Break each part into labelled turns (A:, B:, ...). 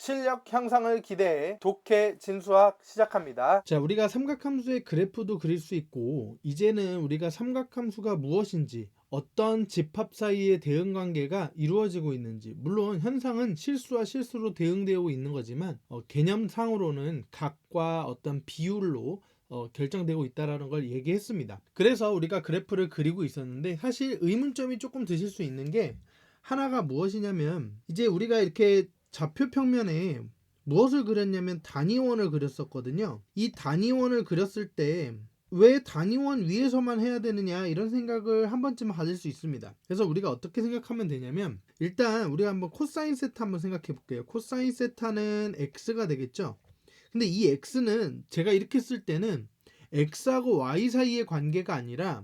A: 실력 향상을 기대해 독해 진수학 시작합니다.
B: 자, 우리가 삼각함수의 그래프도 그릴 수 있고, 이제는 우리가 삼각함수가 무엇인지, 어떤 집합 사이의 대응 관계가 이루어지고 있는지, 물론 현상은 실수와 실수로 대응되고 있는 거지만, 개념상으로는 각과 어떤 비율로 결정되고 있다는 걸 얘기했습니다. 그래서 우리가 그래프를 그리고 있었는데, 사실 의문점이 조금 드실 수 있는 게, 하나가 무엇이냐면, 이제 우리가 이렇게 좌표 평면에 무엇을 그렸냐면 단위원을 그렸었거든요. 이 단위원을 그렸을 때 왜 단위원 위에서만 해야 되느냐 이런 생각을 한 번쯤 가질 수 있습니다. 그래서 우리가 어떻게 생각하면 되냐면, 일단 우리가 한번 코사인 세타 한번 생각해 볼게요. 코사인 세타는 x가 되겠죠. 근데 이 x는 제가 이렇게 쓸 때는 x하고 y 사이의 관계가 아니라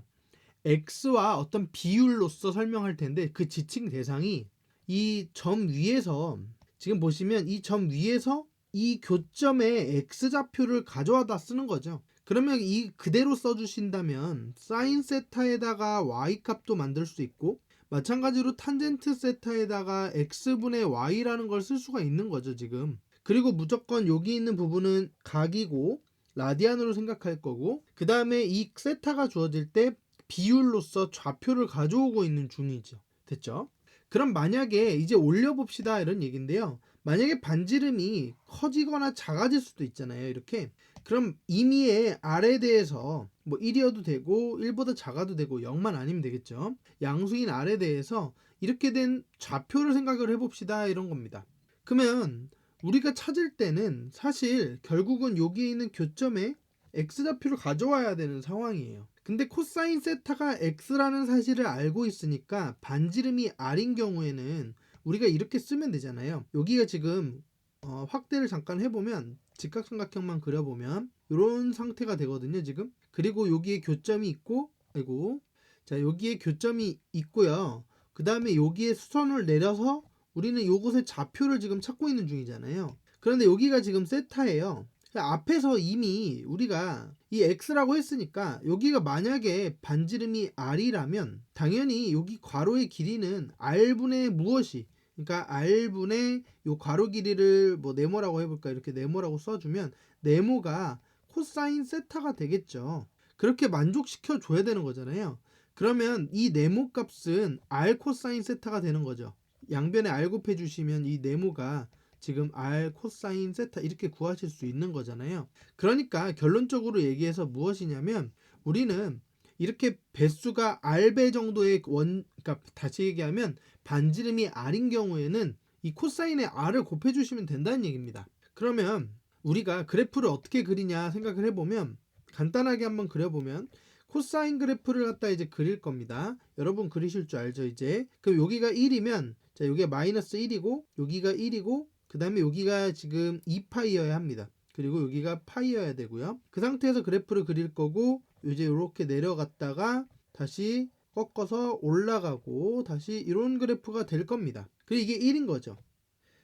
B: x와 어떤 비율로서 설명할 텐데, 그 지칭 대상이 이 점 위에서, 지금 보시면 이 점 위에서 이 교점의 x좌표를 가져와다 쓰는 거죠. 그러면 이 그대로 써주신다면 사인 세타에다가 y 값도 만들 수 있고, 마찬가지로 탄젠트 세타에다가 x분의 y라는 걸 쓸 수가 있는 거죠 지금. 그리고 무조건 여기 있는 부분은 각이고 라디안으로 생각할 거고, 그 다음에 이 세타가 주어질 때 비율로서 좌표를 가져오고 있는 중이죠. 됐죠? 그럼 만약에 이제 올려봅시다 이런 얘기인데요. 만약에 반지름이 커지거나 작아질 수도 있잖아요. 이렇게. 그럼 임의의 r에 대해서 뭐 1이어도 되고 1보다 작아도 되고 0만 아니면 되겠죠. 양수인 r에 대해서 이렇게 된 좌표를 생각을 해봅시다 이런 겁니다. 그러면 우리가 찾을 때는 사실 결국은 여기에 있는 교점에 x좌표를 가져와야 되는 상황이에요. 근데 코사인 세타가 x라는 사실을 알고 있으니까 반지름이 r인 경우에는 우리가 이렇게 쓰면 되잖아요. 여기가 지금 확대를 잠깐 해보면, 직각삼각형만 그려보면 이런 상태가 되거든요 지금. 그리고 여기에 교점이 있고, 아이고, 자 여기에 교점이 있고요. 그 다음에 여기에 수선을 내려서 우리는 요곳의 좌표를 지금 찾고 있는 중이잖아요. 그런데 여기가 지금 세타예요. 앞에서 이미 우리가 이 x라고 했으니까, 여기가 만약에 반지름이 r이라면 당연히 여기 괄호의 길이는 r분의 무엇이, 그러니까 r분의 요 괄호 길이를 뭐 네모라고 해볼까, 이렇게 네모라고 써주면 네모가 코사인 세타가 되겠죠. 그렇게 만족시켜 줘야 되는 거잖아요. 그러면 이 네모 값은 r 코사인 세타가 되는 거죠. 양변에 r 곱해 주시면 이 네모가 지금 r 코사인 세타 이렇게 구하실 수 있는 거잖아요. 그러니까 결론적으로 얘기해서 무엇이냐면, 우리는 이렇게 배수가 r배 정도의 그러니까 다시 얘기하면 반지름이 r인 경우에는 이 코사인의 r을 곱해 주시면 된다는 얘기입니다. 그러면 우리가 그래프를 어떻게 그리냐 생각을 해보면, 간단하게 한번 그려보면, 코사인 그래프를 갖다 이제 그릴 겁니다. 여러분 그리실 줄 알죠 이제. 그럼 여기가 1이면, 자 여기가 마이너스 1이고 여기가 1이고 그 다음에 여기가 지금 2파이여야 합니다. 그리고 여기가 파이여야 되고요. 그 상태에서 그래프를 그릴 거고, 이제 이렇게 내려갔다가 다시 꺾어서 올라가고 다시 이런 그래프가 될 겁니다. 그리고 이게 1인 거죠.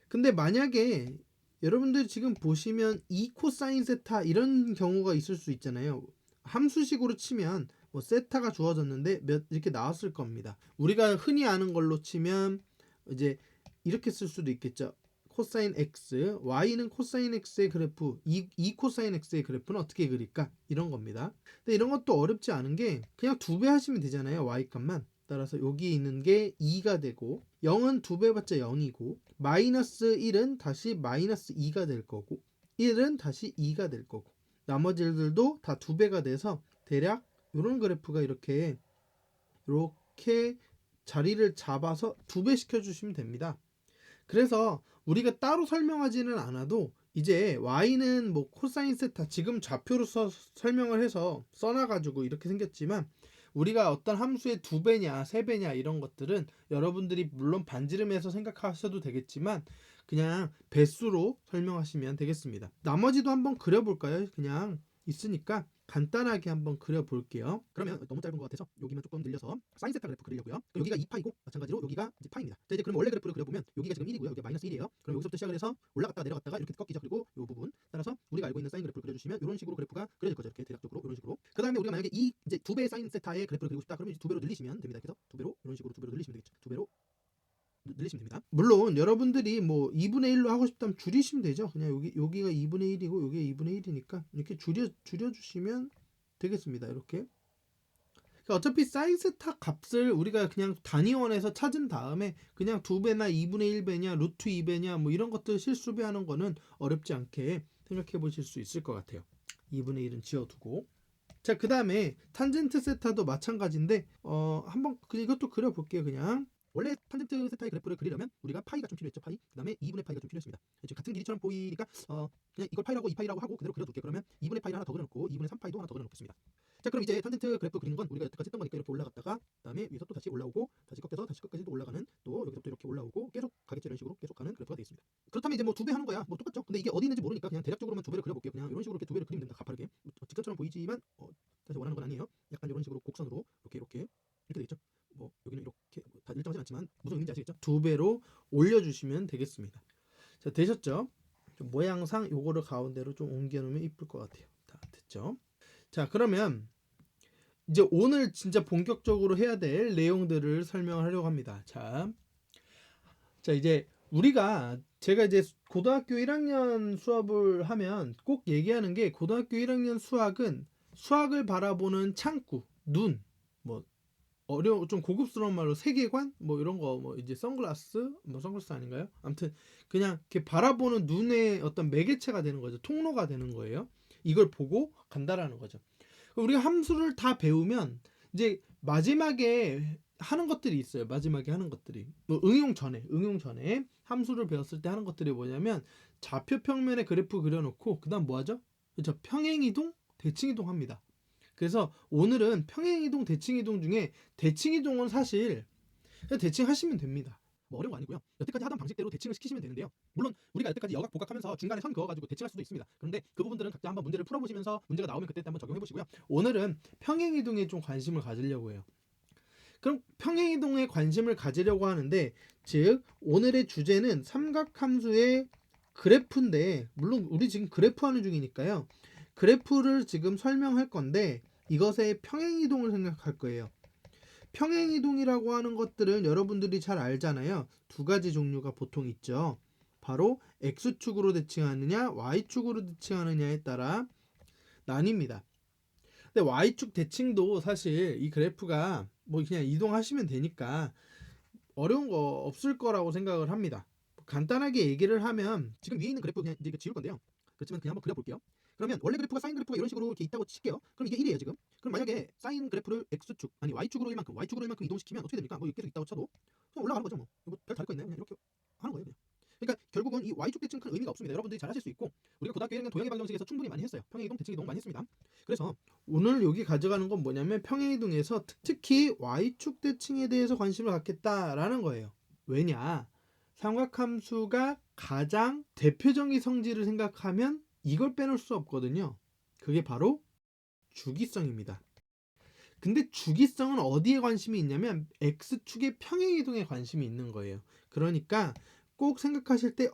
B: 근데 만약에 여러분들 지금 보시면 2 코사인 세타 이런 경우가 있을 수 있잖아요. 함수식으로 치면 뭐 세타가 주어졌는데 몇 이렇게 나왔을 겁니다. 우리가 흔히 아는 걸로 치면 이제 이렇게 쓸 수도 있겠죠. 코사인 x, y는 코사인 x의 그래프, 2 코사인 x의 그래프는 어떻게 그릴까? 이런 겁니다. 근데 이런 것도 어렵지 않은 게 그냥 2배 하시면 되잖아요. y 값만. 따라서 여기 있는 게 2가 되고, 0은 2배 해봤자 0이고, 마이너스 1은 다시 마이너스 2가 될 거고, 1은 다시 2가 될 거고, 나머지들도 다 2배가 돼서 대략 이런 그래프가 이렇게 자리를 잡아서 2배 시켜주시면 됩니다. 그래서 우리가 따로 설명하지는 않아도 이제 y는 뭐 코사인 세타 지금 좌표로 설명을 해서 써놔가지고 이렇게 생겼지만, 우리가 어떤 함수의 2배냐 3배냐 이런 것들은 여러분들이 물론 반지름에서 생각하셔도 되겠지만 그냥 배수로 설명하시면 되겠습니다. 나머지도 한번 그려볼까요? 그냥 있으니까 간단하게 한번 그려볼게요. 그러면 너무 짧은 것 같아서 여기만 조금 늘려서 사인 세타 그래프 그리려고요. 그럼 여기가 2파이고 마찬가지로 여기가 이제 파입니다. 자, 이제 그럼 원래 그래프를 그려보면 여기가 지금 1이고요. 여기가 마이너스 1이에요. 그럼 여기서부터 시작을 해서 올라갔다가 내려갔다가 이렇게 꺾이죠. 그리고 이 부분 따라서 우리가 알고 있는 사인 그래프를 그려주시면 이런 식으로 그래프가 그려질 거죠. 이렇게 대략적으로 이런 식으로. 그 다음에 우리가 만약에 이 이제 2배의 사인 세타의 그래프를 그리고 싶다 그러면 이제 2배로 늘리시면 됩니다. 그래서 2배로 이런 식으로 2배로 늘리시면 되겠죠. 2배로 늘리시면 됩니다. 물론 여러분들이 뭐 2분의 1로 하고 싶다면 줄이시면 되죠. 그냥 여기가 2분의 1이고 여기가 2분의 1이니까 이렇게 줄여주시면 되겠습니다. 이렇게. 그러니까 어차피 사이즈타 값을 우리가 그냥 단위원에서 찾은 다음에 그냥 2배나 2분의 1배냐 루트 2배냐 뭐 이런 것들 실수배하는 거는 어렵지 않게 생각해 보실 수 있을 것 같아요. 2분의 1은 지워두고, 자, 그 다음에 탄젠트 세타도 마찬가지인데 한번 이것도 그려볼게요. 그냥 원래 탄젠트 세타의 그래프를 그리려면 우리가 파이가 좀 필요했죠. 파이. 그 다음에 2분의 파이가 좀 필요했습니다. 지금 같은 길이처럼 보이니까 그냥 이걸 파이라고 2파이라고 하고 그대로 그려둘게요. 그러면 2분의 파이를 하나 더 그려놓고 2분의 3파이도 하나 더 그려놓겠습니다. 자, 그럼 이제 탄젠트 그래프 그린 건 우리가 여태까지 했던 거니까 이렇게 올라갔다가 그다음에 위에서 또 다시 올라오고 다시 꺾여서 다시 끝까지 또 올라가는, 또 여기서부터 이렇게 올라오고 계속 가겠죠. 이런 식으로 계속 가는 그래프가 되어 있습니다. 그렇다면 이제 뭐 2배 하는 거야. 뭐 똑같죠. 근데 이게 어디 있는지 모르니까 그냥 대략적으로만 2배를 그려볼게요. 그냥 이런 식으로 이렇게 2배를 그리면 됩니다. 가파르게. 직선처럼 보이지만 사실 원하는 건 아니에요. 약간 이런 식으로 곡선으로 이렇게 되겠죠. 뭐 여기는 이렇게 다 일정하진 않지만 무슨 의미인지 아시겠죠? 2배로 올려주시면 되겠습니다. 자, 되셨죠? 모양상 요거를 가운데로 좀 옮겨놓으면 이쁠 것 같아요. 다 됐죠? 자, 그러면 이제 오늘 진짜 본격적으로 해야 될 내용들을 설명을 하려고 합니다. 자, 이제 제가 이제 고등학교 1학년 수업을 하면 꼭 얘기하는 게, 고등학교 1학년 수학은 수학을 바라보는 창구, 눈, 뭐 좀 고급스러운 말로 세계관 뭐 이런 거, 뭐 이제 선글라스 아닌가요? 아무튼 그냥 이렇게 바라보는 눈의 어떤 매개체가 되는 거죠. 통로가 되는 거예요. 이걸 보고 간다라는 거죠. 우리가 함수를 다 배우면 이제 마지막에 하는 것들이 있어요. 마지막에 하는 것들이 뭐 응용 전에 함수를 배웠을 때 하는 것들이 뭐냐면, 좌표 평면에 그래프 그려놓고 그다음 뭐 하죠? 그렇죠. 평행이동, 대칭이동 합니다. 그래서 오늘은 평행이동, 대칭이동 중에 대칭이동은 사실 그냥 대칭하시면 됩니다. 뭐 어려운 거 아니고요. 여태까지 하던 방식대로 대칭을 시키시면 되는데요. 물론 우리가 여태까지 여각 복각하면서 중간에 선 그어가지고 대칭할 수도 있습니다. 그런데 그 부분들은 각자 한번 문제를 풀어보시면서 문제가 나오면 그때 한번 적용해 보시고요. 오늘은 평행이동에 좀 관심을 가지려고 해요. 그럼 평행이동에 관심을 가지려고 하는데, 즉 오늘의 주제는 삼각함수의 그래프인데, 물론 우리 지금 그래프 하는 중이니까요. 그래프를 지금 설명할 건데 이것의 평행이동을 생각할 거예요. 평행이동이라고 하는 것들은 여러분들이 잘 알잖아요. 두 가지 종류가 보통 있죠. 바로 X축으로 대칭하느냐 Y축으로 대칭하느냐에 따라 나뉩니다. 근데 Y축 대칭도 사실 이 그래프가 뭐 그냥 이동하시면 되니까 어려운 거 없을 거라고 생각을 합니다. 간단하게 얘기를 하면, 지금 위에 있는 그래프 그냥 이제 지울 건데요. 그렇지만 그냥 한번 그려볼게요. 그러면 원래 그래프가 사인 그래프가 이런 식으로 이렇게 있다고 칠게요. 그럼 이게 1이에요 지금. 그럼 만약에 사인 그래프를 X축 아니 Y축으로 1만큼 이동시키면 어떻게 됩니까? 뭐 계속 있다고 쳐도 그냥 올라가는 거죠. 뭐별 다를 거 있나요? 그냥 이렇게 하는 거예요 그냥. 그러니까 결국은 이 Y축 대칭 큰 의미가 없습니다. 여러분들이 잘 하실 수 있고 우리가 고등학교 1학년 도형의 방정식에서 충분히 많이 했어요. 평행이동, 대칭이동 많이 했습니다. 그래서 오늘 여기 가져가는 건 뭐냐면, 평행이동에서 특히 Y축 대칭에 대해서 관심을 갖겠다라는 거예요. 왜냐? 삼각함수가 가장 대표적인 성질을 생각하면 이걸 빼놓을 수 없거든요. 그게 바로 주기성입니다. 근데 주기성은 어디에 관심이 있냐면 X축의 평행이동에 관심이 있는 거예요. 그러니까 꼭 생각하실 때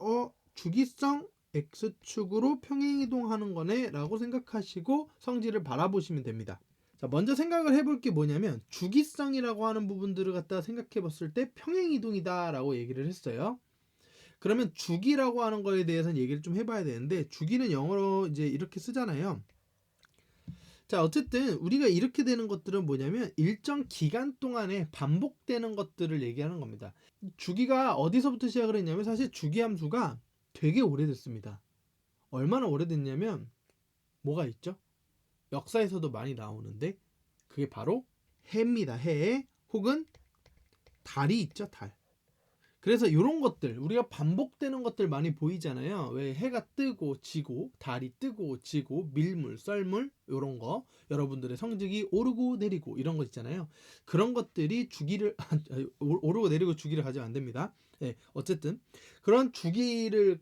B: 주기성 X축으로 평행이동하는 거네 라고 생각하시고 성질을 바라보시면 됩니다. 자, 먼저 생각을 해볼 게 뭐냐면, 주기성이라고 하는 부분들을 갖다 생각해 봤을 때 평행이동이다 라고 얘기를 했어요. 그러면 주기라고 하는 거에 대해서는 얘기를 좀 해봐야 되는데, 주기는 영어로 이제 이렇게 쓰잖아요. 자, 어쨌든 우리가 이렇게 되는 것들은 뭐냐면 일정 기간 동안에 반복되는 것들을 얘기하는 겁니다. 주기가 어디서부터 시작을 했냐면, 사실 주기함수가 되게 오래됐습니다. 얼마나 오래됐냐면 뭐가 있죠? 역사에서도 많이 나오는데 그게 바로 해입니다. 해, 혹은 달이 있죠. 달. 그래서 이런 것들, 우리가 반복되는 것들 많이 보이잖아요. 왜 해가 뜨고 지고, 달이 뜨고 지고, 밀물, 썰물 이런 거, 여러분들의 성적이 오르고 내리고 이런 거 있잖아요. 그런 것들이 주기를 오르고 내리고 주기를 가지면 안 됩니다. 네, 어쨌든 그런 주기를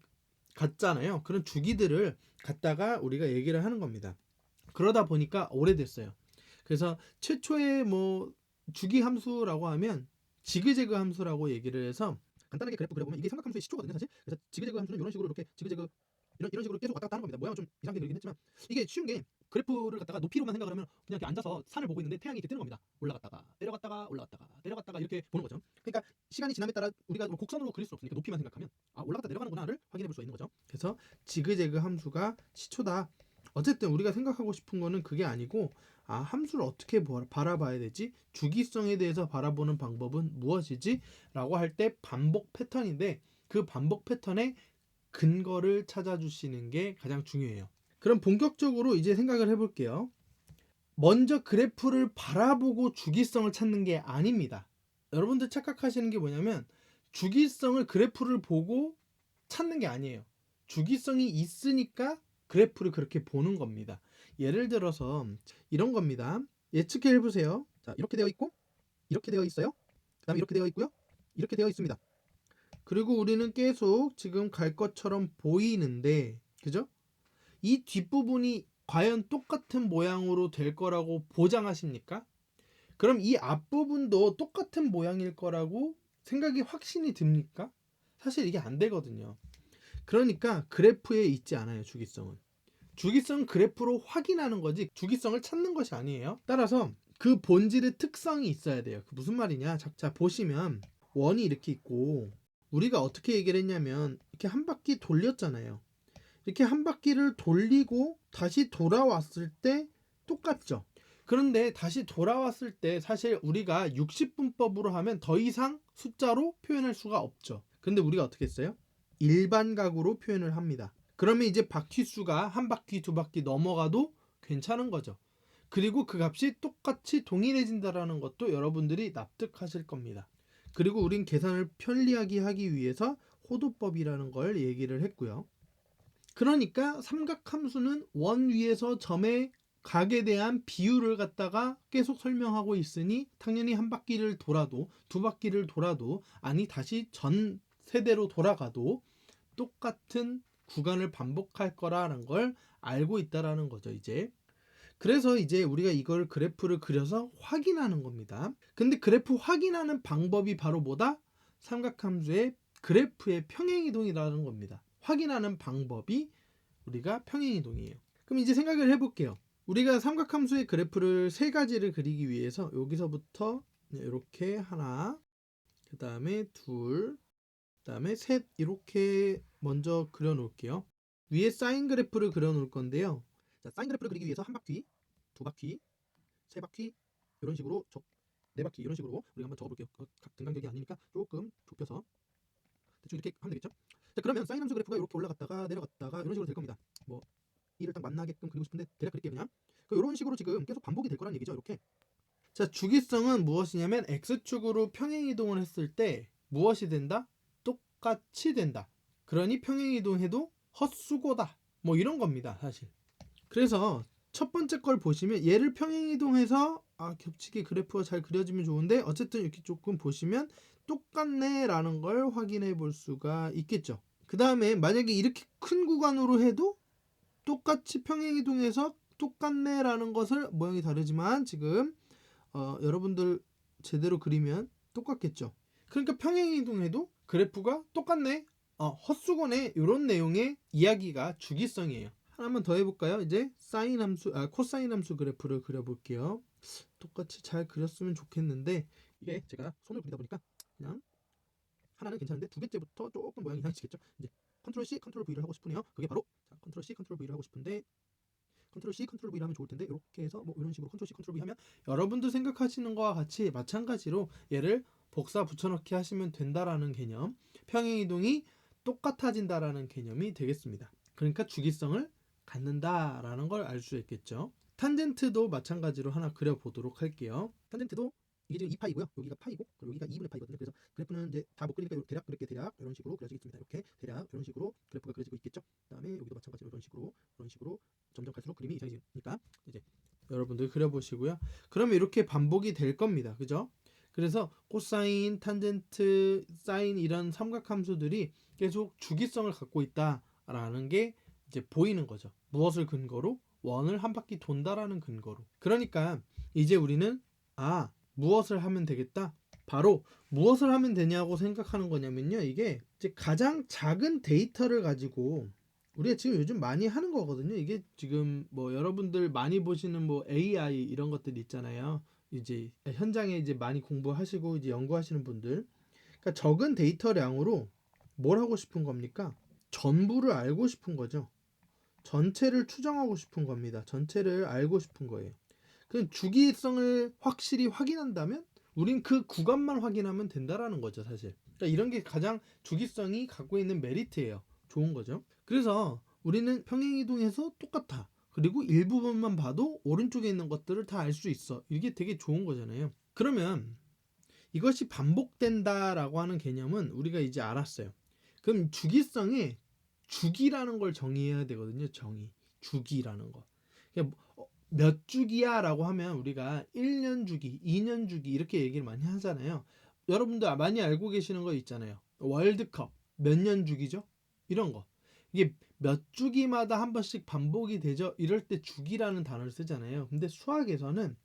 B: 갖잖아요. 그런 주기들을 갖다가 우리가 얘기를 하는 겁니다. 그러다 보니까 오래됐어요. 그래서 최초의 뭐 주기 함수라고 하면 지그재그 함수라고 얘기를 해서, 간단하게 그래프 그려보면 이게 삼각함수의 시초거든요 사실. 그래서 지그재그 함수는 이런 식으로 이렇게 지그재그 이런 식으로 계속 왔다 갔다 하는 겁니다. 모양은 좀 이상하게 그리긴 했지만 이게 쉬운 게, 그래프를 갖다가 높이로만 생각을 하면 그냥 이렇게 앉아서 산을 보고 있는데 태양이 이렇게 뜨는 겁니다. 올라갔다가 내려갔다가 올라갔다가 내려갔다가 이렇게 보는 거죠. 그러니까 시간이 지남에 따라 우리가 뭐 곡선으로 그릴 수 없으니까 높이만 생각하면 올라갔다 내려가는구나를 확인해 볼 수가 있는 거죠. 그래서 지그재그 함수가 시초다. 어쨌든 우리가 생각하고 싶은 거는 그게 아니고 함수를 어떻게 바라봐야 되지? 주기성에 대해서 바라보는 방법은 무엇이지? 라고 할 때 반복 패턴인데 그 반복 패턴의 근거를 찾아주시는 게 가장 중요해요. 그럼 본격적으로 이제 생각을 해볼게요. 먼저 그래프를 바라보고 주기성을 찾는 게 아닙니다. 여러분들 착각하시는 게 뭐냐면 주기성을 그래프를 보고 찾는 게 아니에요. 주기성이 있으니까 그래프를 그렇게 보는 겁니다. 예를 들어서 이런 겁니다. 예측해 해보세요. 자, 이렇게 되어 있고 이렇게 되어 있어요. 그 다음에 이렇게 되어 있고요. 이렇게 되어 있습니다. 그리고 우리는 계속 지금 갈 것처럼 보이는데 그죠? 이 뒷부분이 과연 똑같은 모양으로 될 거라고 보장하십니까? 그럼 이 앞부분도 똑같은 모양일 거라고 생각이 확신이 듭니까? 사실 이게 안 되거든요. 그러니까 그래프에 있지 않아요, 주기성은. 주기성은 그래프로 확인하는 거지 주기성을 찾는 것이 아니에요. 따라서 그 본질의 특성이 있어야 돼요. 그 무슨 말이냐? 자, 보시면 원이 이렇게 있고 우리가 어떻게 얘기를 했냐면 이렇게 한 바퀴 돌렸잖아요. 이렇게 한 바퀴를 돌리고 다시 돌아왔을 때 똑같죠. 그런데 다시 돌아왔을 때 사실 우리가 60분법으로 하면 더 이상 숫자로 표현할 수가 없죠. 근데 우리가 어떻게 했어요? 일반각으로 표현을 합니다. 그러면 이제 바퀴 수가 한 바퀴 두 바퀴 넘어가도 괜찮은 거죠. 그리고 그 값이 똑같이 동일해진다는 것도 여러분들이 납득하실 겁니다. 그리고 우린 계산을 편리하게 하기 위해서 호도법이라는 걸 얘기를 했고요. 그러니까 삼각함수는 원 위에서 점의 각에 대한 비율을 갖다가 계속 설명하고 있으니 당연히 한 바퀴를 돌아도 두 바퀴를 돌아도 아니 다시 전 세대로 돌아가도 똑같은 구간을 반복할 거라는 걸 알고 있다라는 거죠, 이제. 그래서 이제 우리가 이걸 그래프를 그려서 확인하는 겁니다. 근데 그래프 확인하는 방법이 바로 뭐다? 삼각함수의 그래프의 평행이동이라는 겁니다. 확인하는 방법이 우리가 평행이동이에요. 그럼 이제 생각을 해볼게요. 우리가 삼각함수의 그래프를 세 가지를 그리기 위해서 여기서부터 이렇게 하나, 그 다음에 둘, 그 다음에 셋 이렇게 먼저 그려 놓을게요. 위에 사인 그래프를 그려 놓을 건데요. 자, 사인 그래프를 그리기 위해서 한 바퀴, 두 바퀴, 세 바퀴 이런 식으로 네 바퀴 이런 식으로 우리가 한번 적어볼게요. 각 등간격이 아니니까 조금 좁혀서 대충 이렇게 하면 되겠죠. 자, 그러면 사인 함수 그래프가 이렇게 올라갔다가 내려갔다가 이런 식으로 될 겁니다. 뭐 이를 딱 만나게끔 그리고 싶은데 대략 그릴게요 그냥. 이런 식으로 지금 계속 반복이 될 거란 얘기죠. 이렇게. 자, 주기성은 무엇이냐면 x축으로 평행이동을 했을 때 무엇이 된다? 똑같이 된다. 그러니 평행이동해도 헛수고다. 뭐 이런 겁니다, 사실. 그래서 첫 번째 걸 보시면 얘를 평행이동해서 겹치게 그래프가 잘 그려지면 좋은데 어쨌든 이렇게 조금 보시면 똑같네 라는 걸 확인해 볼 수가 있겠죠. 그 다음에 만약에 이렇게 큰 구간으로 해도 똑같이 평행이동해서 똑같네 라는 것을 모양이 다르지만 지금 여러분들 제대로 그리면 똑같겠죠. 그러니까 평행이동해도 그래프가 똑같네 헛수고네 이런 내용의 이야기가 주기성이에요. 하나만 더 해볼까요? 이제 사인 함수, 코사인 함수 그래프를 그려볼게요. 똑같이 잘 그렸으면 좋겠는데 이게 제가 손을 그리다 보니까 그냥 하나는 괜찮은데 두 개째부터 조금 모양이 이상해지겠죠. 이제 컨트롤 C, 컨트롤 V를 하고 싶으네요. 그게 바로 컨트롤 C, 컨트롤 V를 하고 싶은데 컨트롤 C, 컨트롤 V를 하면 좋을 텐데 이렇게 해서 뭐 이런 식으로 컨트롤 C, 컨트롤 V 하면 여러분도 생각하시는 거와 같이 마찬가지로 얘를 복사 붙여넣기 하시면 된다라는 개념, 평행이동이 똑같아진다라는 개념이 되겠습니다. 그러니까 주기성을 갖는다라는 걸 알 수 있겠죠. 탄젠트도 마찬가지로 하나 그려보도록 할게요. 탄젠트도 이게 지금 2파이고요. 여기가 파이고 그리고 여기가 2분의 파이거든요. 그래서 그래프는 이제 다 못 그리니까 대략 그렇게 대략 이런 식으로 그려지겠습니다. 이렇게 대략 이런 식으로 그래프가 그려지고 있겠죠. 그다음에 여기도 마찬가지로 이런 식으로 점점 갈수록 그림이 이상해지니까 이제 여러분들 그려보시고요. 그러면 이렇게 반복이 될 겁니다. 그죠? 그래서 코사인, 탄젠트, 사인 이런 삼각함수들이 계속 주기성을 갖고 있다라는 게 이제 보이는 거죠. 무엇을 근거로? 원을 한 바퀴 돈다라는 근거로. 그러니까 이제 우리는 무엇을 하면 되겠다? 바로 무엇을 하면 되냐고 생각하는 거냐면요. 이게 이제 가장 작은 데이터를 가지고 우리가 지금 요즘 많이 하는 거거든요. 이게 지금 뭐 여러분들 많이 보시는 뭐 AI 이런 것들 있잖아요. 이제 현장에 이제 많이 공부하시고 이제 연구하시는 분들. 그러니까 적은 데이터량으로 뭘 하고 싶은 겁니까? 전부를 알고 싶은 거죠. 전체를 추정하고 싶은 겁니다. 전체를 알고 싶은 거예요. 그 주기성을 확실히 확인한다면 우린 그 구간만 확인하면 된다라는 거죠, 사실. 그러니까 이런 게 가장 주기성이 갖고 있는 메리트예요. 좋은 거죠. 그래서 우리는 평행이동에서 똑같아. 그리고 일부분만 봐도 오른쪽에 있는 것들을 다 알 수 있어. 이게 되게 좋은 거잖아요. 그러면 이것이 반복된다라고 하는 개념은 우리가 이제 알았어요. 그럼 주기성에 주기라는 걸 정의해야 되거든요. 정의. 주기라는 거. 그러니까 몇 주기야라고 하면 우리가 1년 주기, 2년 주기 이렇게 얘기를 많이 하잖아요. 여러분들 많이 알고 계시는 거 있잖아요. 월드컵 몇 년 주기죠? 이런 거. 이게 몇 주기마다 한 번씩 반복이 되죠. 이럴 때 주기라는 단어를 쓰잖아요. 근데 수학에서는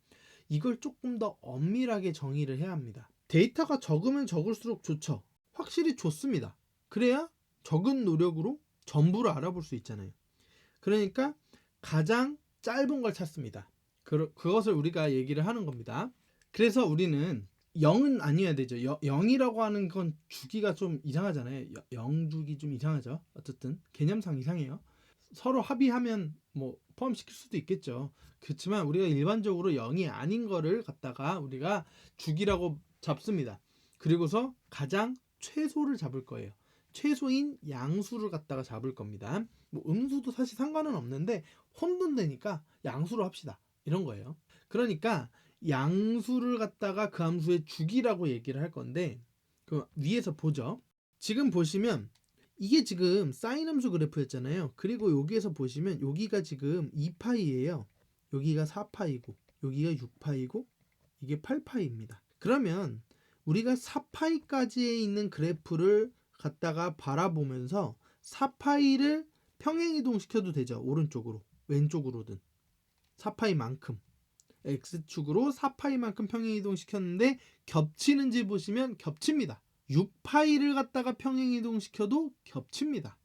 B: 이걸 조금 더 엄밀하게 정의를 해야 합니다. 데이터가 적으면 적을수록 좋죠. 확실히 좋습니다. 그래야 적은 노력으로 전부를 알아볼 수 있잖아요. 그러니까 가장 짧은 걸 찾습니다. 그것을 우리가 얘기를 하는 겁니다. 그래서 우리는 0은 아니어야 되죠. 0이라고 하는 건 주기가 좀 이상하잖아요. 0주기 좀 이상하죠. 어쨌든 개념상 이상해요. 서로 합의하면 뭐 포함시킬 수도 있겠죠. 그렇지만 우리가 일반적으로 0이 아닌 거를 갖다가 우리가 주기라고 잡습니다. 그리고서 가장 최소를 잡을 거예요. 최소인 양수를 갖다가 잡을 겁니다. 뭐 음수도 사실 상관은 없는데 혼돈되니까 양수로 합시다. 이런 거예요. 그러니까 양수를 갖다가 그 함수의 주기라고 얘기를 할 건데 그 위에서 보죠. 지금 보시면 이게 지금 사인 함수 그래프였잖아요. 그리고 여기에서 보시면 여기가 지금 2파이예요. 여기가 4파이고 여기가 6파이고 이게 8파이입니다. 그러면 우리가 4파이까지에 있는 그래프를 갖다가 바라보면서 4파이를 평행이동 시켜도 되죠. 오른쪽으로 왼쪽으로든 4파이만큼 X축으로 4파이만큼 평행이동 시켰는데 겹치는지 보시면 겹칩니다. 6파이를 갖다가 평행이동 시켜도 겹칩니다.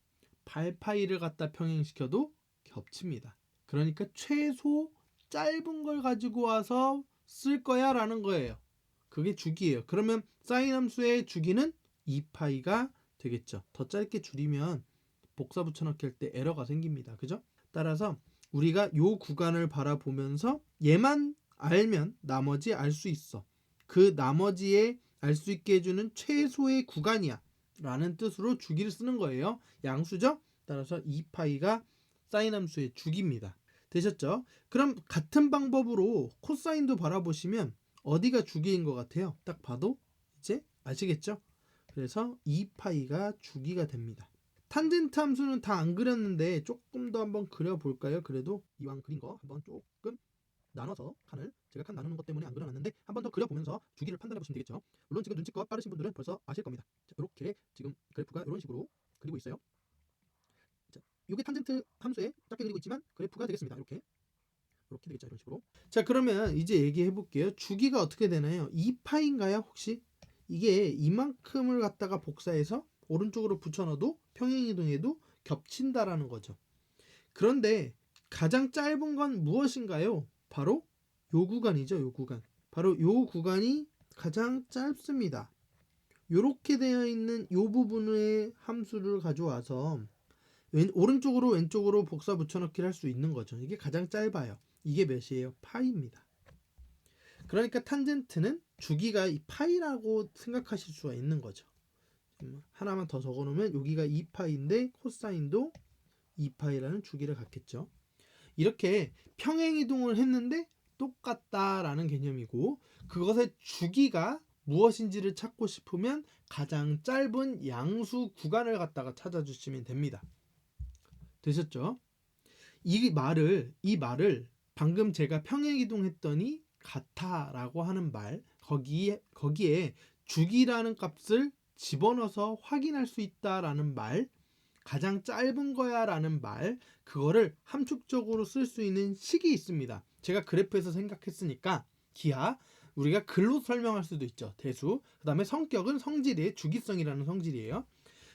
B: 8파이를 갖다 평행시켜도 겹칩니다. 그러니까 최소 짧은 걸 가지고 와서 쓸 거야 라는 거예요. 그게 주기예요. 그러면 사인 함수의 주기는 2파이가 되겠죠. 더 짧게 줄이면 복사 붙여넣기 할 때 에러가 생깁니다. 그죠? 따라서 우리가 요 구간을 바라보면서 얘만 알면 나머지 알 수 있어. 그 나머지에 알 수 있게 해주는 최소의 구간이야 라는 뜻으로 주기를 쓰는 거예요. 양수죠? 따라서 2파이가 사인 함수의 주기입니다. 되셨죠? 그럼 같은 방법으로 코사인도 바라보시면 어디가 주기인 것 같아요? 딱 봐도 이제 아시겠죠? 그래서 2파이가 주기가 됩니다. 탄젠트 함수는 다 안 그렸는데 조금 더 한번 그려볼까요? 그래도 이왕 그린 거 한번 조금 나눠서 칸을 제가 칸 나누는 것 때문에 안 그려놨는데 한번 더 그려보면서 주기를 판단해 보시면 되겠죠. 물론 지금 눈치껏 빠르신 분들은 벌써 아실 겁니다. 자, 이렇게 지금 그래프가 이런 식으로 그리고 있어요. 자, 이게 탄젠트 함수에 작게 그리고 있지만 그래프가 되겠습니다. 이렇게 되겠죠. 이런 식으로. 자, 그러면 이제 얘기해 볼게요. 주기가 어떻게 되나요? 2파인가요? 혹시 이게 이만큼을 갖다가 복사해서 오른쪽으로 붙여넣어도 평행이동해도 겹친다라는 거죠. 그런데 가장 짧은 건 무엇인가요? 바로 요 구간이죠. 요 구간. 바로 요 구간이 가장 짧습니다. 요렇게 되어 있는 요 부분의 함수를 가져와서 오른쪽으로 왼쪽으로 복사 붙여넣기를 할 수 있는 거죠. 이게 가장 짧아요. 이게 몇이에요? 파이입니다. 그러니까 탄젠트는 주기가 이 파이라고 생각하실 수가 있는 거죠. 하나만 더 적어놓으면 여기가 2파이인데 코사인도 2파이라는 주기를 갖겠죠. 이렇게 평행이동을 했는데 똑같다라는 개념이고 그것의 주기가 무엇인지를 찾고 싶으면 가장 짧은 양수 구간을 갖다가 찾아주시면 됩니다. 되셨죠? 이 말을 방금 제가 평행이동했더니 같아라고 하는 말 거기에 주기라는 값을 집어넣어서 확인할 수 있다라는 말 가장 짧은 거야 라는 말 그거를 함축적으로 쓸 수 있는 식이 있습니다. 제가 그래프에서 생각했으니까 기하 우리가 글로 설명할 수도 있죠. 대수 그 다음에 성격은 성질이에요. 주기성이라는 성질이에요.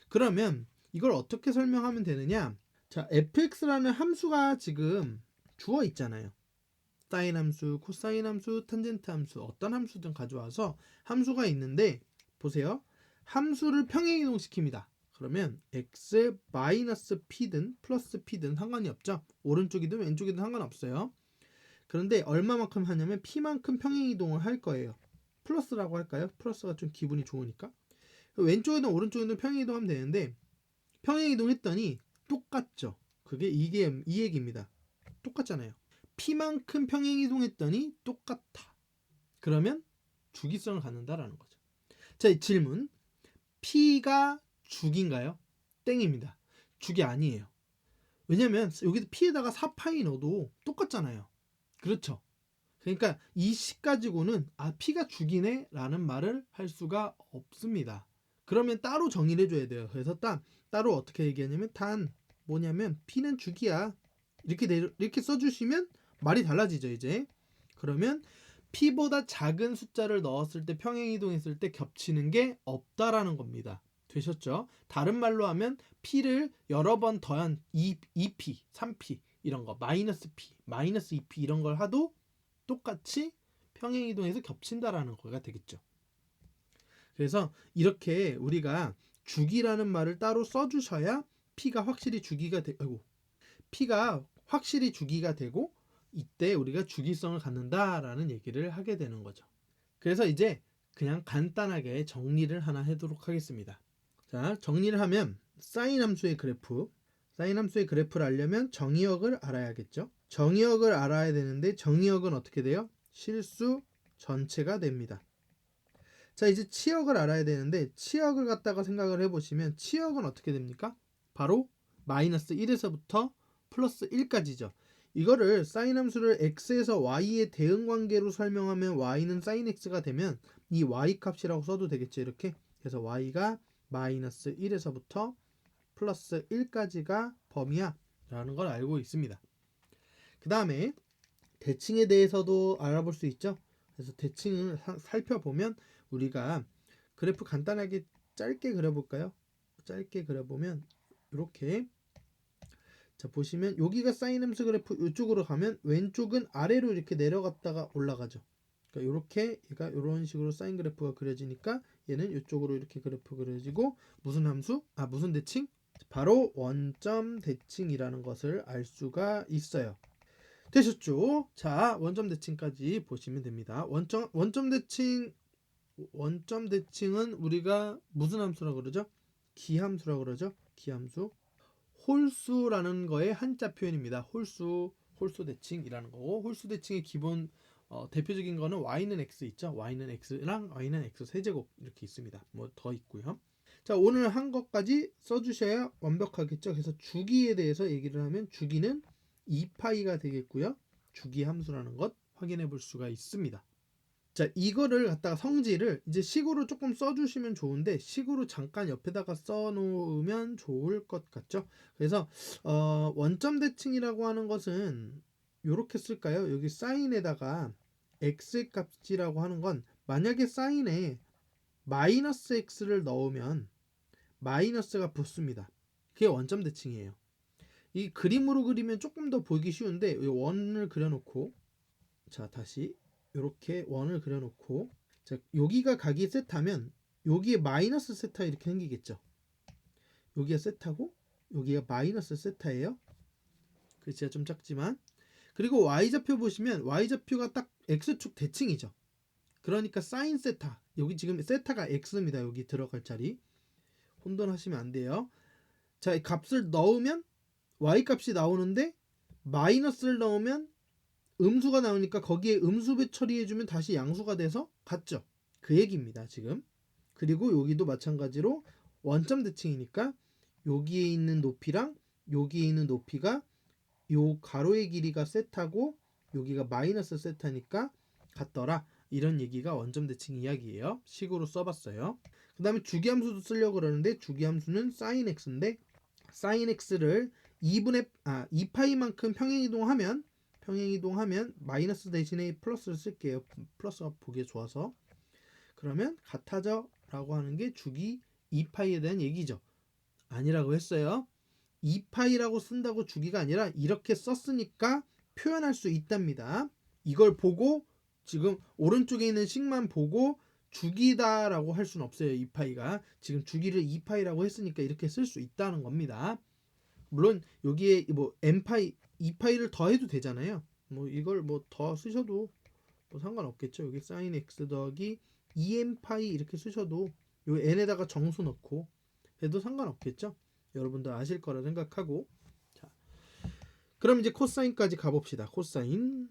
B: 그러면 이걸 어떻게 설명하면 되느냐 자, fx라는 함수가 지금 주어 있잖아요. 사인 함수, 코사인 함수, 탄젠트 함수, 어떤 함수든 가져와서 함수가 있는데 보세요. 함수를 평행이동 시킵니다. 그러면 x 마이너스 p든 플러스 p든 상관이 없죠. 오른쪽이든 왼쪽이든 상관없어요. 그런데 얼마만큼 하냐면 p만큼 평행이동을 할 거예요. 플러스라고 할까요? 플러스가 좀 기분이 좋으니까. 왼쪽이든 오른쪽이든 평행이동하면 되는데 평행이동했더니 똑같죠. 그게 이게 이 얘기입니다. 똑같잖아요. p만큼 평행이동했더니 똑같아. 그러면 주기성을 갖는다라는 거죠. 자, 이 질문. p가 주기인가요? 땡입니다. 주기 아니에요. 왜냐면 여기서 p에다가 4파이 넣어도 똑같잖아요. 그렇죠. 그러니까 이 식 가지고는 p가 주기네 라는 말을 할 수가 없습니다. 그러면 따로 정의를 해줘야 돼요. 그래서 따로 어떻게 얘기하냐면 뭐냐면 p는 주기야. 이렇게 써주시면 말이 달라지죠 이제. 그러면 p보다 작은 숫자를 넣었을 때 평행이동했을 때 겹치는 게 없다라는 겁니다. 되셨죠? 다른 말로 하면 p를 여러 번 더한 2p, 3p 이런 거 마이너스 p, 마이너스 2p 이런 걸 하도 똑같이 평행이동해서 겹친다라는 거가 되겠죠. 그래서 이렇게 우리가 주기라는 말을 따로 써주셔야 p가 확실히 주기가 되고 이때 우리가 주기성을 갖는다라는 얘기를 하게 되는 거죠. 그래서 이제 그냥 간단하게 정리를 하나 하도록 하겠습니다. 자, 정리를 하면 사인 함수의 그래프를 알려면 정의역을 알아야겠죠. 정의역을 알아야 되는데 정의역은 어떻게 돼요? 실수 전체가 됩니다. 자, 이제 치역을 알아야 되는데 치역을 갖다가 생각을 해보시면 치역은 어떻게 됩니까? 바로 마이너스 1에서부터 플러스 1까지죠. 이거를 사인 함수를 x에서 y의 대응 관계로 설명하면 y는 sin x가 되면 이 y 값이라고 써도 되겠죠. 이렇게. 그래서 y가 마이너스 1에서부터 플러스 1까지가 범위야 라는 걸 알고 있습니다. 그 다음에 대칭에 대해서도 알아볼 수 있죠. 그래서 대칭을 살펴보면 우리가 그래프 간단하게 짧게 그려볼까요? 짧게 그려보면 이렇게 자 보시면 여기가 사인 함수 그래프 이쪽으로 가면 왼쪽은 아래로 이렇게 내려갔다가 올라가죠. 그러니까 이렇게 얘가 이런 식으로 사인 그래프가 그려지니까 얘는 이쪽으로 이렇게 그래프 그려지고 무슨 함수? 무슨 대칭? 바로 원점 대칭이라는 것을 알 수가 있어요. 되셨죠? 자, 원점 대칭까지 보시면 됩니다. 원점 대칭은 우리가 무슨 함수라고 그러죠? 기함수라고 그러죠? 기함수. 홀수라는 거의 한자 표현입니다. 홀수 대칭이라는 거고, 홀수 대칭의 기본 대표적인 거는 y는 x 있죠? y는 x랑 y는 x 세제곱 이렇게 있습니다. 뭐 더 있고요. 자, 오늘 한 것까지 써주셔야 완벽하겠죠? 그래서 주기에 대해서 얘기를 하면 주기는 2파이가 되겠고요. 주기 함수라는 것 확인해 볼 수가 있습니다. 자, 이거를 갖다가 성질을 이제 식으로 조금 써주시면 좋은데 식으로 잠깐 옆에다가 써놓으면 좋을 것 같죠. 그래서 원점 대칭이라고 하는 것은 이렇게 쓸까요? 여기 사인에다가 x 값이라고 하는 건 만약에 사인에 마이너스 x를 넣으면 마이너스가 붙습니다. 그게 원점 대칭이에요. 이 그림으로 그리면 조금 더 보기 쉬운데 원을 그려놓고 자 다시 이렇게 원을 그려놓고 자 여기가 각이 세타면 여기에 마이너스 세타 이렇게 생기겠죠. 여기가 세타고 여기가 마이너스 세타예요. 글씨가 좀 작지만 그리고 y좌표 보시면 y좌표가 딱 x축 대칭이죠. 그러니까 사인 세타 여기 지금 세타가 x입니다. 여기 들어갈 자리 혼돈하시면 안 돼요. 자, 이 값을 넣으면 y 값이 나오는데 마이너스를 넣으면 음수가 나오니까 거기에 음수배 처리해주면 다시 양수가 돼서 같죠. 그 얘기입니다. 지금. 그리고 여기도 마찬가지로 원점 대칭이니까 여기에 있는 높이랑 여기에 있는 높이가 요 가로의 길이가 세타고 여기가 마이너스 세타니까 같더라. 이런 얘기가 원점 대칭 이야기예요. 식으로 써봤어요. 그 다음에 주기함수도 쓰려고 그러는데 주기함수는 sin x인데 sin x를 2파이만큼 평행이동하면 마이너스 대신에 플러스를 쓸게요. 플러스가 보기에 좋아서. 그러면 같아져 라고 하는 게 주기 2파이에 대한 얘기죠. 아니라고 했어요. 2파이라고 쓴다고 주기가 아니라 이렇게 썼으니까 표현할 수 있답니다. 이걸 보고 지금 오른쪽에 있는 식만 보고 주기다라고 할 수는 없어요. 2파이가 지금 주기를 2파이라고 했으니까 이렇게 쓸 수 있다는 겁니다. 물론 여기에 뭐 n파이 2파이를 더해도 되잖아요. 뭐 이걸 뭐 더 쓰셔도 뭐 상관없겠죠. 여기 sin x 더하기 2n파이 이렇게 쓰셔도 요 n에다가 정수 넣고 해도 상관없겠죠. 여러분들 아실 거라 생각하고. 자, 그럼 이제 코사인까지 가봅시다. 코사인.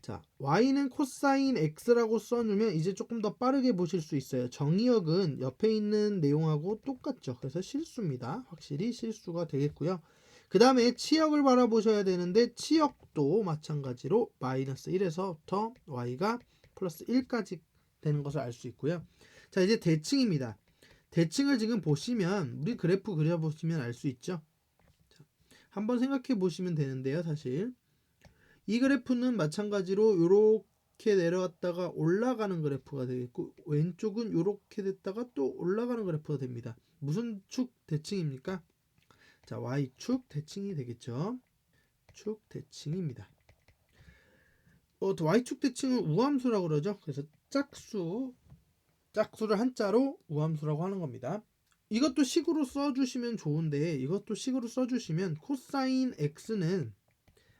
B: 자, y는 코사인 x라고 써놓으면 이제 조금 더 빠르게 보실 수 있어요. 정의역은 옆에 있는 내용하고 똑같죠. 그래서 실수입니다. 확실히 실수가 되겠고요. 그 다음에 치역을 바라보셔야 되는데 치역도 마찬가지로 마이너스 1에서부터 y가 플러스 1까지 되는 것을 알 수 있고요. 자, 이제 대칭입니다. 대칭을 지금 보시면 우리 그래프 그려보시면 알 수 있죠. 자, 한번 생각해 보시면 되는데요. 사실 이 그래프는 마찬가지로 이렇게 내려왔다가 올라가는 그래프가 되겠고 왼쪽은 이렇게 됐다가 또 올라가는 그래프가 됩니다. 무슨 축 대칭입니까? 자, y축 대칭이 되겠죠. 축 대칭입니다. y축 대칭은 우함수라고 그러죠. 그래서 짝수를 한자로 우함수라고 하는 겁니다. 이것도 식으로 써주시면 좋은데 이것도 식으로 써주시면 코사인 x는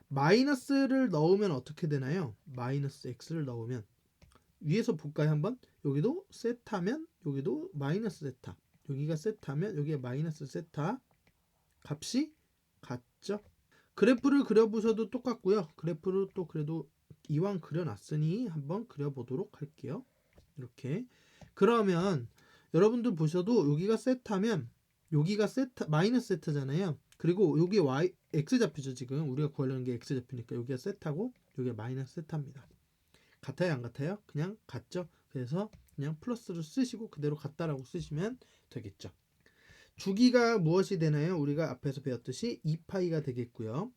B: 마이너스를 넣으면 어떻게 되나요? 마이너스 x를 넣으면 위에서 볼까요? 한번 여기도 세타면 여기도 마이너스 세타, 여기가 세타면 여기가 마이너스 세타 값이 같죠? 그래프를 그려보셔도 똑같고요. 그래프를 또 그래도 이왕 그려놨으니 한번 그려보도록 할게요. 이렇게 그러면 여러분들 보셔도 여기가 세타면 여기가 세타 마이너스 세타잖아요. 그리고 여기 y x좌표죠. 지금 우리가 구하려는 게 x좌표니까 여기가 세타고 여기가 마이너스 세타입니다. 같아요 안 같아요? 그냥 같죠. 그래서 그냥 플러스를 쓰시고 그대로 같다라고 쓰시면 되겠죠. 주기가 무엇이 되나요? 우리가 앞에서 배웠듯이 2파이가 되겠고요.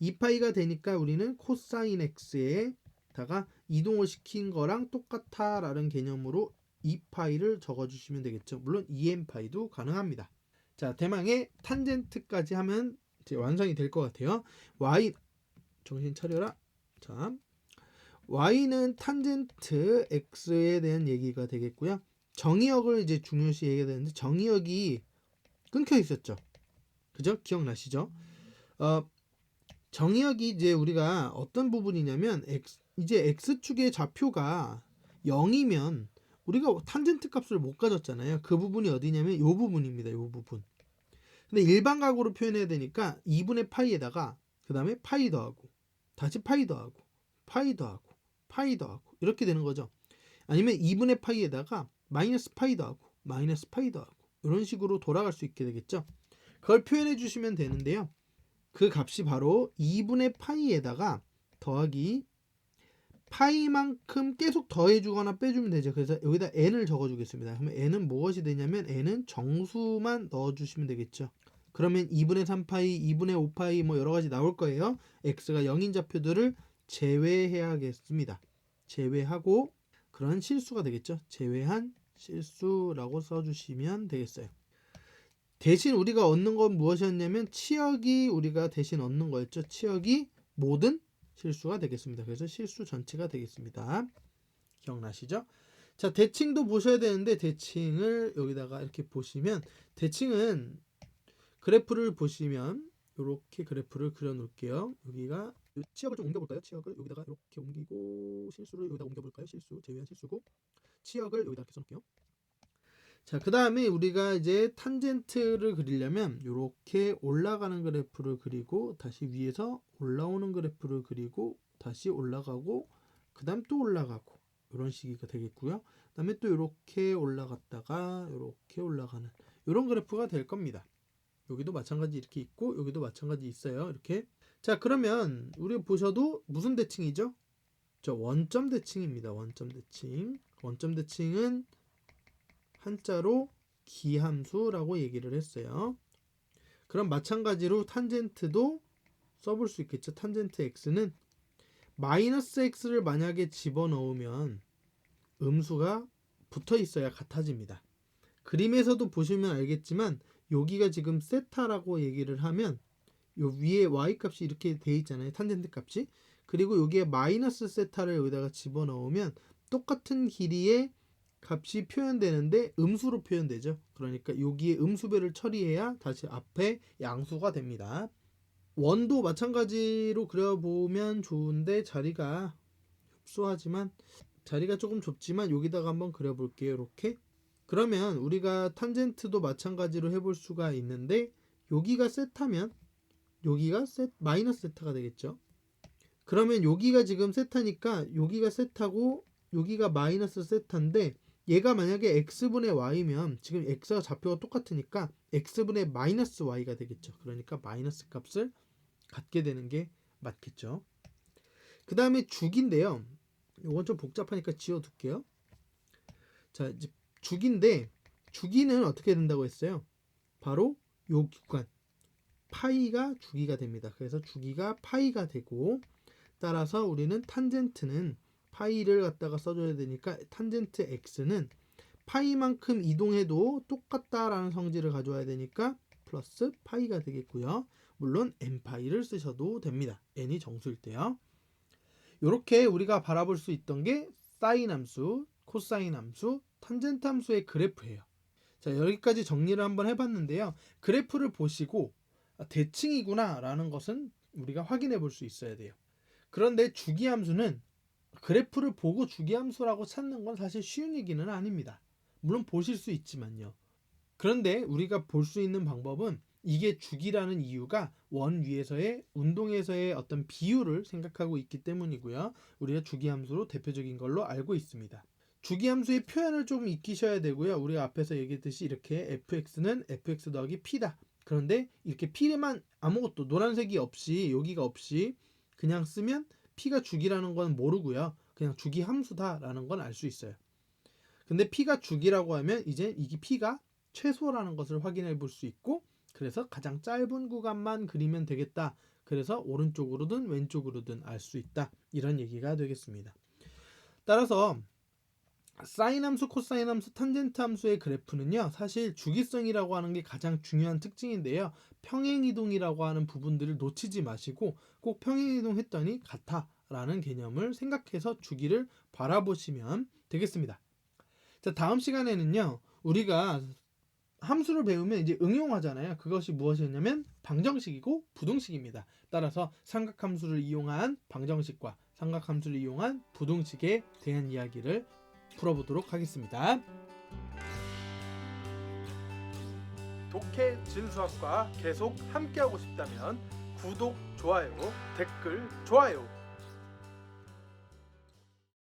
B: 2파이가 되니까 우리는 코사인 x에다가 이동을 시킨 거랑 똑같아 라는 개념으로 2파이를 적어주시면 되겠죠. 물론 2n파이도 가능합니다. 자, 대망의 탄젠트까지 하면 이제 완성이 될 것 같아요. y 정신 차려라. 자, y는 탄젠트 x에 대한 얘기가 되겠고요. 정의역을 이제 중요시 얘기해야 되는데 정의역이 끊겨 있었죠. 그죠? 기억나시죠? 정의역이 이제 우리가 어떤 부분이냐면 이제 x축의 좌표가 0이면 우리가 탄젠트 값을 못 가졌잖아요. 그 부분이 어디냐면 이 부분입니다. 이 부분. 근데 일반각으로 표현해야 되니까 2분의 파이에다가 그 다음에 파이 더하고 다시 파이 더하고 파이 더하고 파이 더하고 이렇게 되는 거죠. 아니면 2분의 파이에다가 마이너스 파이 더하고 마이너스 파이 더하고 이런 식으로 돌아갈 수 있게 되겠죠. 그걸 표현해 주시면 되는데요. 그 값이 바로 2분의 파이에다가 더하기 파이만큼 계속 더해주거나 빼주면 되죠. 그래서 여기다 n을 적어주겠습니다. 그러면 n은 무엇이 되냐면 n은 정수만 넣어주시면 되겠죠. 그러면 2분의 3파이, 2분의 5파이 뭐 여러가지 나올 거예요. x가 0인 좌표들을 제외해야겠습니다. 제외하고 그런 실수가 되겠죠. 제외한 실수라고 써주시면 되겠어요. 대신 우리가 얻는 건 무엇이었냐면 치역이 우리가 대신 얻는 거였죠. 치역이 모든 실수가 되겠습니다. 그래서 실수 전체가 되겠습니다. 기억나시죠? 자, 대칭도 보셔야 되는데 대칭을 여기다가 이렇게 보시면 대칭은 그래프를 보시면 이렇게 그래프를 그려 놓을게요. 여기가 치역을 좀 옮겨볼까요? 치역을 여기다가 이렇게 옮기고 실수를 여기다 옮겨볼까요? 실수 제외한 실수고 치역을 여기다 이렇게 써놓을게요. 자, 그 다음에 우리가 이제 탄젠트를 그리려면 이렇게 올라가는 그래프를 그리고 다시 위에서 올라오는 그래프를 그리고 다시 올라가고 그 다음 또 올라가고 이런 식이 되겠고요. 그 다음에 또 이렇게 올라갔다가 이렇게 올라가는 이런 그래프가 될 겁니다. 여기도 마찬가지 이렇게 있고 여기도 마찬가지 있어요. 이렇게. 자, 그러면 우리 보셔도 무슨 대칭이죠? 저 원점 대칭입니다. 원점 대칭. 원점 대칭은 한자로 기함수라고 얘기를 했어요. 그럼 마찬가지로 탄젠트도 써볼 수 있겠죠. 탄젠트 x는 마이너스 x를 만약에 집어넣으면 음수가 붙어 있어야 같아집니다. 그림에서도 보시면 알겠지만 여기가 지금 세타라고 얘기를 하면 요 위에 y 값이 이렇게 돼 있잖아요. 탄젠트 값이. 그리고 여기에 마이너스 세타를 여기다가 집어넣으면 똑같은 길이의 값이 표현되는데 음수로 표현되죠. 그러니까 여기에 음수배를 처리해야 다시 앞에 양수가 됩니다. 원도 마찬가지로 그려보면 좋은데 자리가 협소하지만 자리가 조금 좁지만 여기다가 한번 그려볼게요. 이렇게. 그러면 우리가 탄젠트도 마찬가지로 해볼 수가 있는데 여기가 세타면 여기가 마이너스 세타가 되겠죠. 그러면 여기가 지금 세타니까 여기가 세타고 여기가 마이너스 세타인데 얘가 만약에 x분의 y면 지금 x와 좌표가 똑같으니까 x분의 마이너스 y가 되겠죠. 그러니까 마이너스 값을 갖게 되는 게 맞겠죠. 그 다음에 주기인데요. 이건 좀 복잡하니까 지워둘게요. 자, 이제 주기인데 주기는 어떻게 된다고 했어요? 바로 요 구간 파이가 주기가 됩니다. 그래서 주기가 파이가 되고 따라서 우리는 탄젠트는 파이를 갖다가 써줘야 되니까 탄젠트 x는 파이만큼 이동해도 똑같다라는 성질을 가져와야 되니까 플러스 파이가 되겠고요. 물론 n파이를 쓰셔도 됩니다. n이 정수일 때요. 이렇게 우리가 바라볼 수 있던 게 사인 함수, 코사인 함수, 탄젠트 함수의 그래프예요. 자, 여기까지 정리를 한번 해봤는데요. 그래프를 보시고 대칭이구나 라는 것은 우리가 확인해 볼 수 있어야 돼요. 그런데 주기함수는 그래프를 보고 주기함수라고 찾는 건 사실 쉬운 얘기는 아닙니다. 물론 보실 수 있지만요. 그런데 우리가 볼 수 있는 방법은 이게 주기라는 이유가 원 위에서의 운동에서의 어떤 비율을 생각하고 있기 때문이고요. 우리가 주기함수로 대표적인 걸로 알고 있습니다. 주기함수의 표현을 좀 익히셔야 되고요. 우리가 앞에서 얘기했듯이 이렇게 fx는 fx 더하기 p다. 그런데 이렇게 p만 아무것도 노란색이 없이 여기가 없이 그냥 쓰면 p가 주기라는 건 모르고요. 그냥 주기 함수다라는 건 알 수 있어요. 근데 p가 주기라고 하면 이제 이게 p가 최소라는 것을 확인해 볼 수 있고 그래서 가장 짧은 구간만 그리면 되겠다. 그래서 오른쪽으로든 왼쪽으로든 알 수 있다. 이런 얘기가 되겠습니다. 따라서 사인 함수, 코사인 함수, 탄젠트 함수의 그래프는요. 사실 주기성이라고 하는 게 가장 중요한 특징인데요. 평행이동이라고 하는 부분들을 놓치지 마시고 꼭 평행이동했더니 같아 라는 개념을 생각해서 주기를 바라보시면 되겠습니다. 자, 다음 시간에는요. 우리가 함수를 배우면 이제 응용하잖아요. 그것이 무엇이었냐면 방정식이고 부등식입니다. 따라서 삼각함수를 이용한 방정식과 삼각함수를 이용한 부등식에 대한 이야기를 풀어보도록 하겠습니다.
A: 독해 진수학과 계속 함께하고 싶다면 구독, 좋아요, 댓글, 좋아요